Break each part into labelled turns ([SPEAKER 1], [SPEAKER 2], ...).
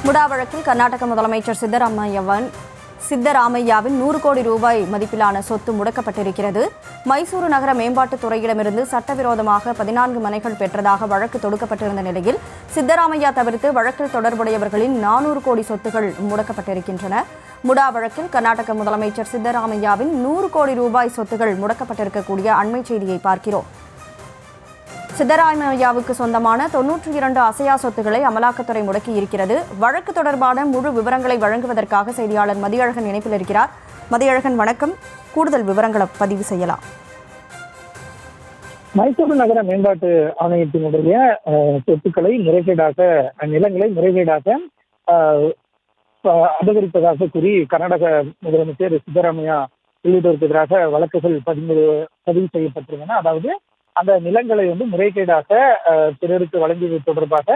[SPEAKER 1] முடா வழக்கில் கர்நாடக முதலமைச்சர் சித்தராமையாவின் 100 கோடி ரூபாய் மதிப்பிலான சொத்து முடக்கப்பட்டிருக்கிறது. மைசூரு நகர மேம்பாட்டுத் துறையிடமிருந்து சட்டவிரோதமாக 14 மனைகள் பெற்றதாக வழக்கு தொடுக்கப்பட்டிருந்த நிலையில் சித்தராமையா தவிர்த்து வழக்கில் தொடர்புடையவர்களின் 400 கோடி சொத்துகள் முடக்கப்பட்டிருக்கின்றன. முடா வழக்கில் கர்நாடக முதலமைச்சர் சித்தராமையாவின் 100 கோடி ரூபாய் சொத்துகள் முடக்கப்பட்டிருக்கக்கூடிய அண்மை செய்தியை பார்க்கிறோம். சித்தராமையாவுக்கு சொந்தமான 92 அசையா சொத்துக்களை அமலாக்கத்துறை முடக்கி இருக்கிறது. வழக்கு தொடர்பான முழு விவரங்களை வழங்குவதற்காக செய்தியாளர் மதியழகன் இணைப்பில் இருக்கிறார். மதியழகன், வணக்கம். கூடுதல் விவரங்களை பதிவு செய்யலாம்.
[SPEAKER 2] மைசூரு நகர மேம்பாட்டு ஆணையத்தினுடைய சொத்துக்களை முறைகேடாக, நிலங்களை முறைகேடாக அபகரிப்பதாக கூறி கர்நாடக முதலமைச்சர் சித்தராமையா உள்ளிட்டோருக்கு எதிராக வழக்குகள் பதிவு செய்யப்பட்டிருந்தன. அதாவது அந்த நிலங்களை முறைகேடாக பிறருக்கு வழங்கியது தொடர்பாக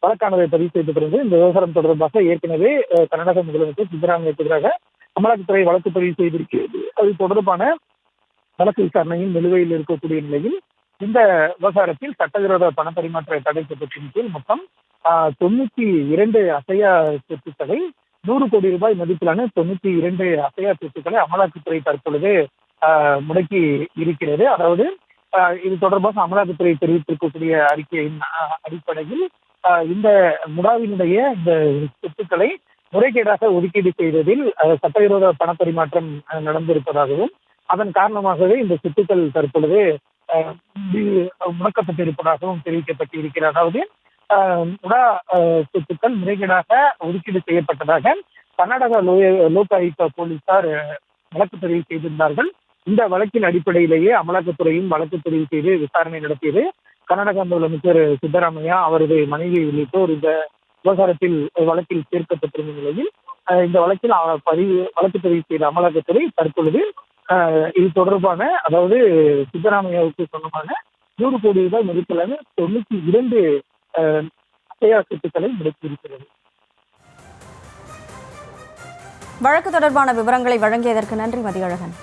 [SPEAKER 2] வழக்கானதை பதிவு செய்யப்பட்டிருந்தது. இந்த விவகாரம் தொடர்பாக ஏற்கனவே கர்நாடக முதலமைச்சர் சித்தராமையாவுக்கு எதிராக அமலாக்கத்துறை வழக்கு பதிவு செய்திருக்கிறது. அது தொடர்பான வழக்கு விசாரணையும் நிலுவையில் இருக்கக்கூடிய நிலையில் இந்த விவகாரத்தில் சட்டவிரோத பணப்பரிமாற்ற தடை சட்டத்தின் கீழ் மொத்தம் 92 அசையா சொத்துக்களை 100 கோடி ரூபாய் மதிப்பிலான 92 அசையா சொத்துக்களை அமலாக்கத்துறை தற்பொழுது முடக்கி இருக்கிறது. அதாவது இது தொடர்பாக அமலாக்கத்துறை தெரிவித்திருக்கக்கூடிய அறிக்கையின் அடிப்படையில் இந்த முடாவினுடைய இந்த சொத்துக்களை முறைகேடாக ஒதுக்கீடு செய்ததில் சட்டவிரோத பணப்பரிமாற்றம் நடந்திருப்பதாகவும் அதன் காரணமாகவே இந்த சொத்துக்கள் தற்பொழுது முடக்கப்பட்டிருப்பதாகவும் தெரிவிக்கப்பட்டிருக்கிறது. அதாவது முடா சொத்துக்கள் முறைகேடாக ஒதுக்கீடு செய்யப்பட்டதாக கர்நாடக லோக் ஆயுக்தா போலீசார் வழக்கு பதிவு செய்திருந்தார்கள். இந்த வழக்கின் அடிப்படையிலேயே அமலாக்கத்துறையும் வழக்கு பதிவு செய்து விசாரணை நடத்தியது. கர்நாடக முதலமைச்சர் சித்தராமையா, அவரது மனைவி உள்ளிட்டோர் இந்த விவகாரத்தில் வழக்கில் சேர்க்கப்பட்டிருந்த நிலையில் இந்த வழக்கில் வழக்கு பதிவு செய்த அமலாக்கத்துறை தற்பொழுது இது தொடர்பான, அதாவது சித்தராமையாவுக்கு சொந்தமான 100 கோடி ரூபாய் மதிப்பிலான 92 அசையா சொத்துக்களை முடக்கியிருக்கிறது.
[SPEAKER 1] வழக்கு தொடர்பான விவரங்களை வழங்கியதற்கு நன்றி மதியழகன்.